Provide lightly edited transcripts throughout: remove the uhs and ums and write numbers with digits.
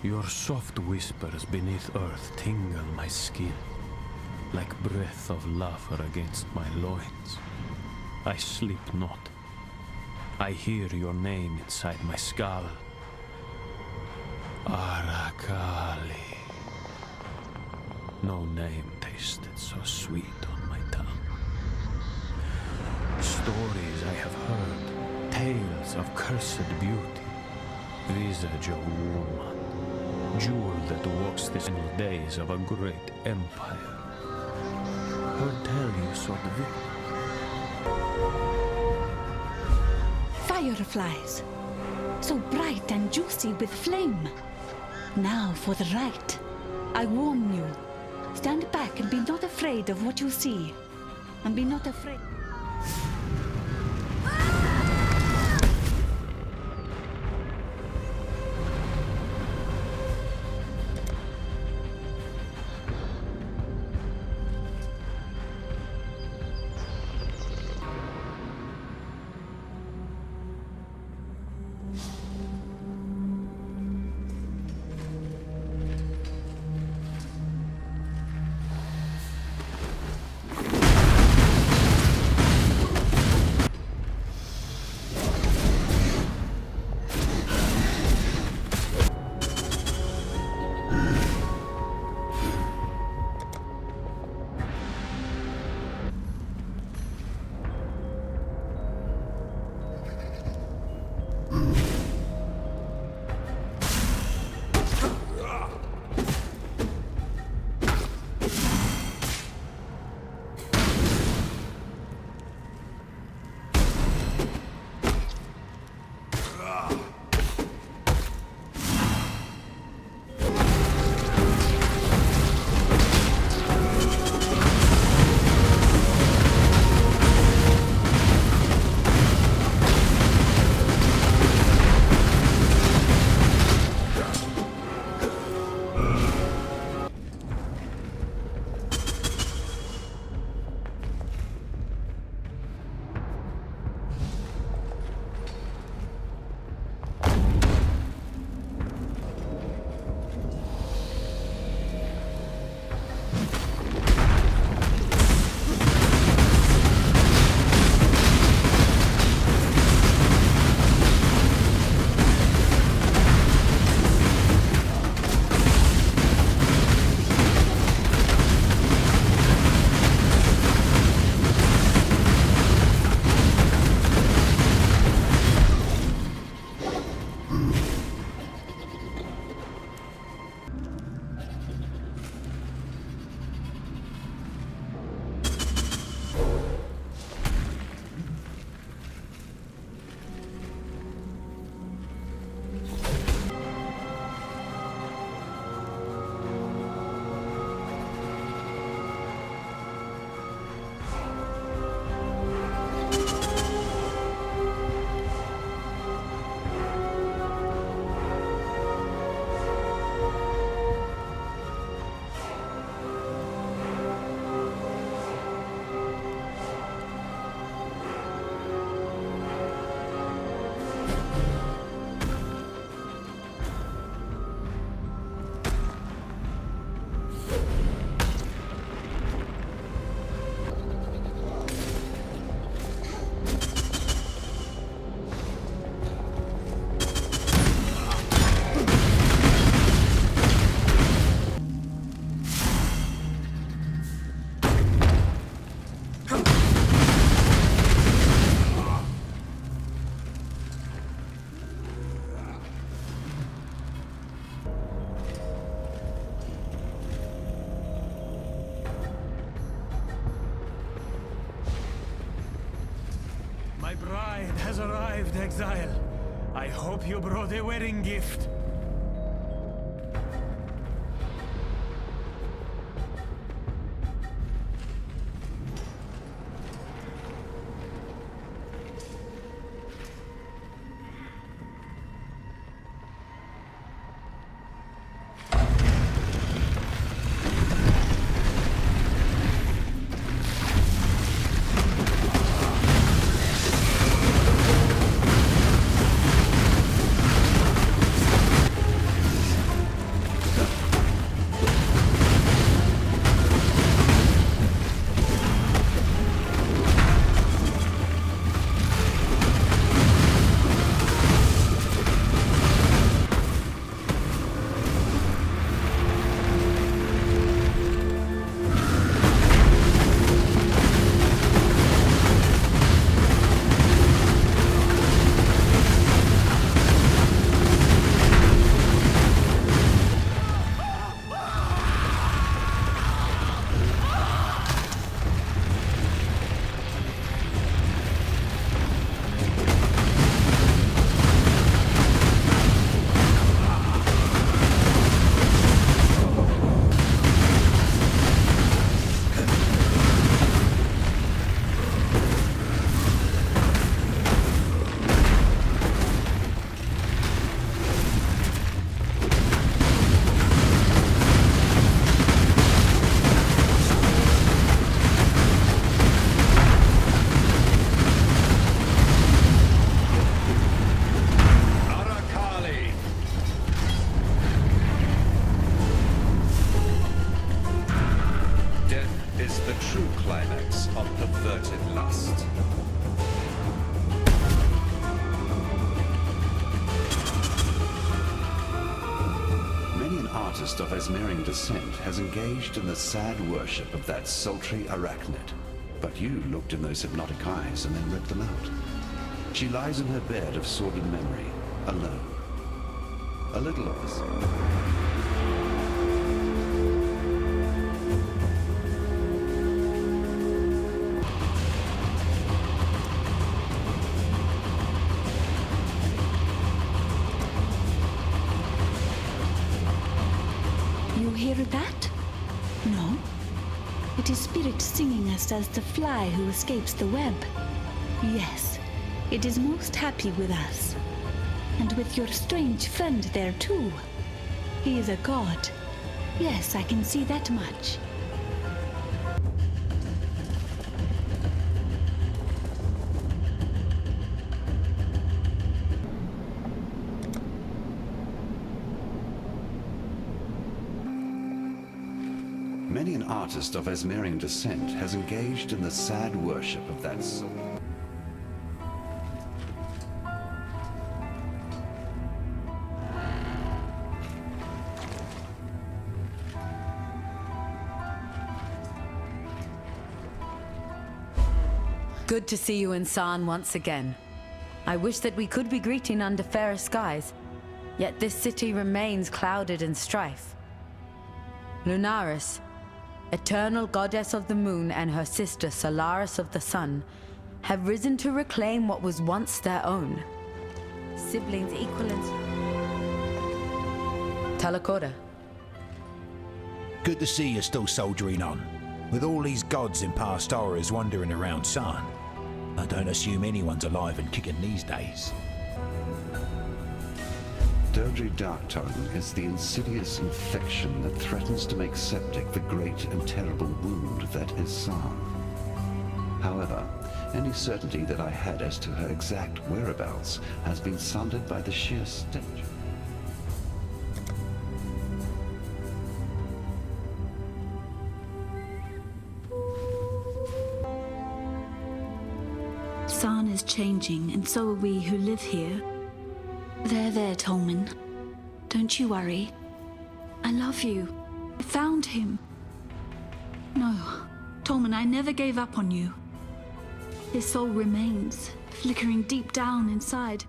Your soft whispers beneath earth tingle my skin, like breath of laughter against my loins. I sleep not. I hear your name inside my skull. Arakaali. No name tasted so sweet on my tongue. Stories I have heard, tales of cursed beauty, visage of woman, jewel that walks the final days of a great empire. Heard tell you sought victory. Fireflies, so bright and juicy with flame. Now for the right. I warn you. Stand back and be not afraid of what you see. And be not afraid. My bride has arrived, Exile. I hope you brought a wedding gift. dust. Many an artist of Esmerian descent has engaged in the sad worship of that sultry arachnid. But you looked in those hypnotic eyes and then ripped them out. She lies in her bed of sordid memory, alone. A little of us. You hear that? No. It is spirit singing us as the fly who escapes the web. Yes, it is most happy with us. And with your strange friend there too. He is a god. Yes, I can see that much. Many an artist of Esmerian descent has engaged in the sad worship of that soul. Good to see you in Sarn once again. I wish that we could be greeting under fairer skies, yet this city remains clouded in strife. Lunaris, eternal goddess of the moon, and her sister Solaris of the sun have risen to reclaim what was once their own. Siblings equal in... Talakoda. Good to see you still soldiering on. With all these gods in past horrors wandering around Sarn, I don't assume anyone's alive and kicking these days. Doedre Darktongue is the insidious infection that threatens to make septic the great and terrible wound that is Sarn. However, any certainty that I had as to her exact whereabouts has been sundered by the sheer stench. Sarn is changing, and so are we who live here. There, Tolman. Don't you worry. I love you. I found him. No, Tolman, I never gave up on you. His soul remains, flickering deep down inside.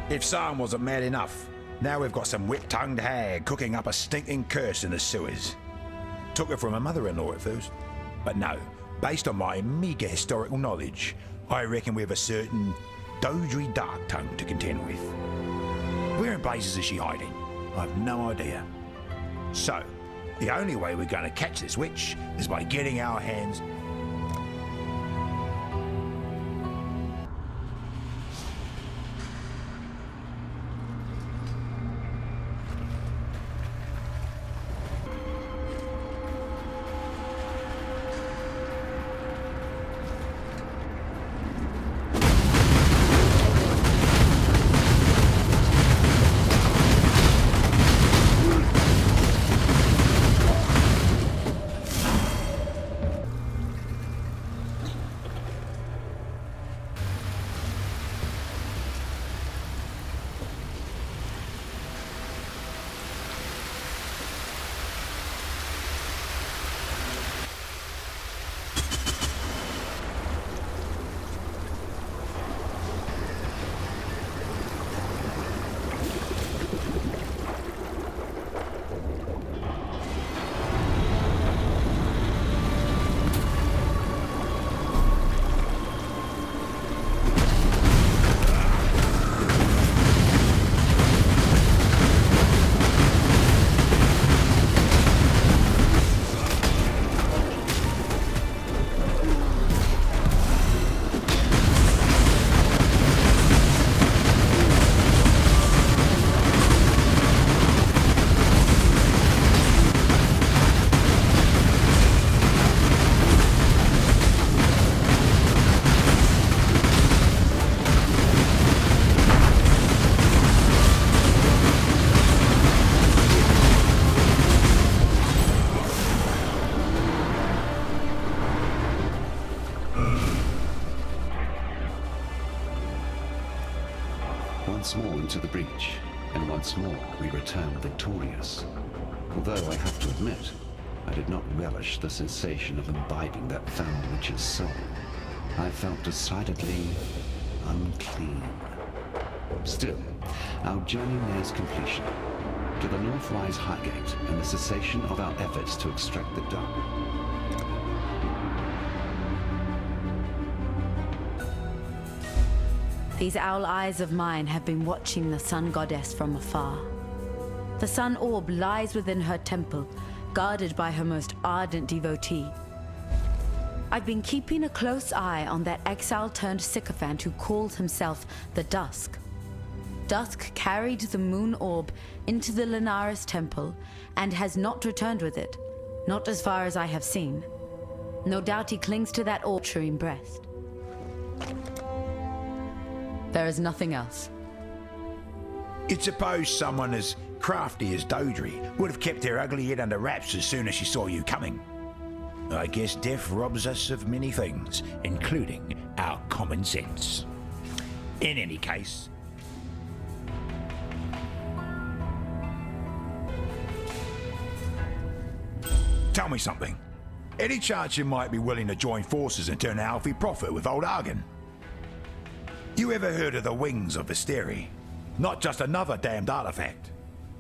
If Sarn wasn't mad enough, now we've got some whip-tongued hag cooking up a stinking curse in the sewers. Took it from her mother-in-law at first. But no, based on my meagre historical knowledge, I reckon we have a certain Doedre Darktongue to contend with. Where in blazes is she hiding? I've no idea. So, the only way we're going to catch this witch is by getting our hands... once more into the breach, and once more we returned victorious. Although I have to admit, I did not relish the sensation of imbibing that foul witch's soul. I felt decidedly unclean. Still, our journey nears completion, to the Northwise Highgate and the cessation of our efforts to extract the dark. These owl eyes of mine have been watching the sun goddess from afar. The sun orb lies within her temple, guarded by her most ardent devotee. I've been keeping a close eye on that exile-turned-sycophant who calls himself the Dusk. Dusk carried the moon orb into the Linares temple and has not returned with it, not as far as I have seen. No doubt he clings to that orb-sharing breast. There is nothing else. You'd suppose someone as crafty as Doedre would have kept her ugly head under wraps as soon as she saw you coming. I guess death robs us of many things, including our common sense. In any case... Tell me something. Any chance you might be willing to join forces and turn a healthy profit with old Argon? You ever heard of the Wings of Visteri? Not just another damned artifact.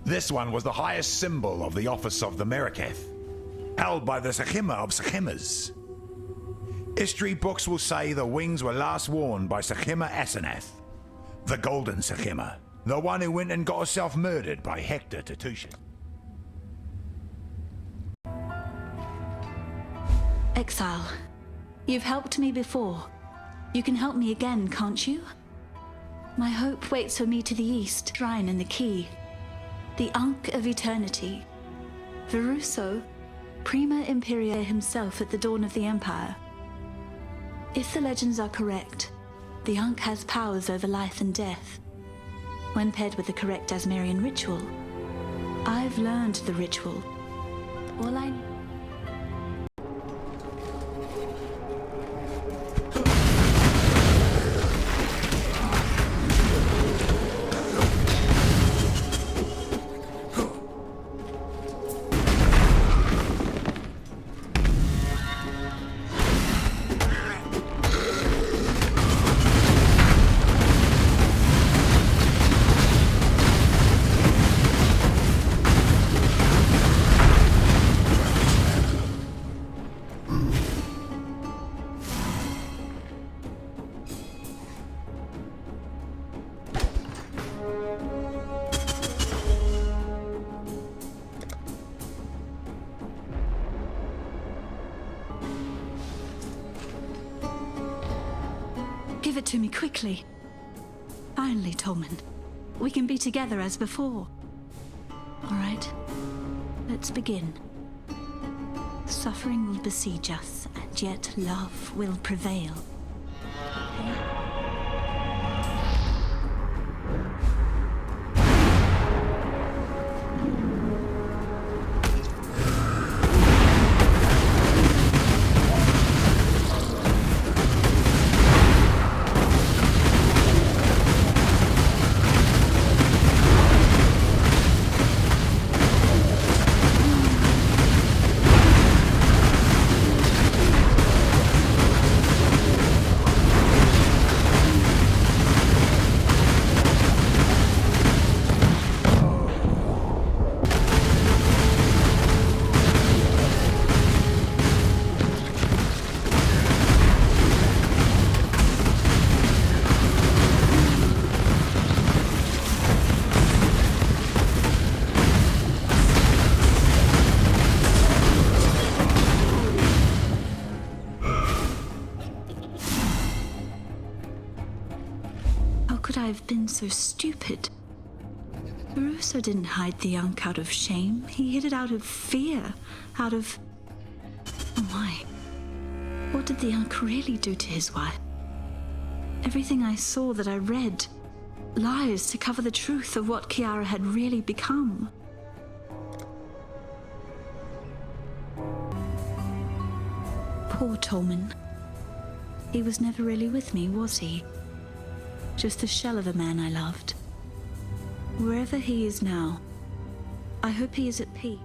This one was the highest symbol of the Office of the Meraketh, held by the Sechima of Sechimas. History books will say the wings were last worn by Sechima Asenath, the Golden Sechima, the one who went and got herself murdered by Hector Tatoosh. Exile, you've helped me before. You can help me again, can't you? My hope waits for me to the east, shrine in the key. The Ankh of Eternity. Veruso, Prima Imperia himself at the dawn of the Empire. If the legends are correct, the Ankh has powers over life and death. When paired with the correct Asmerian ritual, I've learned the ritual. All I... Give it to me quickly. Finally, Tolman. We can be together as before. All right, let's begin. Suffering will besiege us, and yet love will prevail. Okay? I've been so stupid. Veruso didn't hide the Ankh out of shame. He hid it out of fear, out of... Oh my. What did the Ankh really do to his wife? Everything I saw, that I read, lies to cover the truth of what Kiara had really become. Poor Tolman. He was never really with me, was he? Just the shell of a man I loved. Wherever he is now, I hope he is at peace.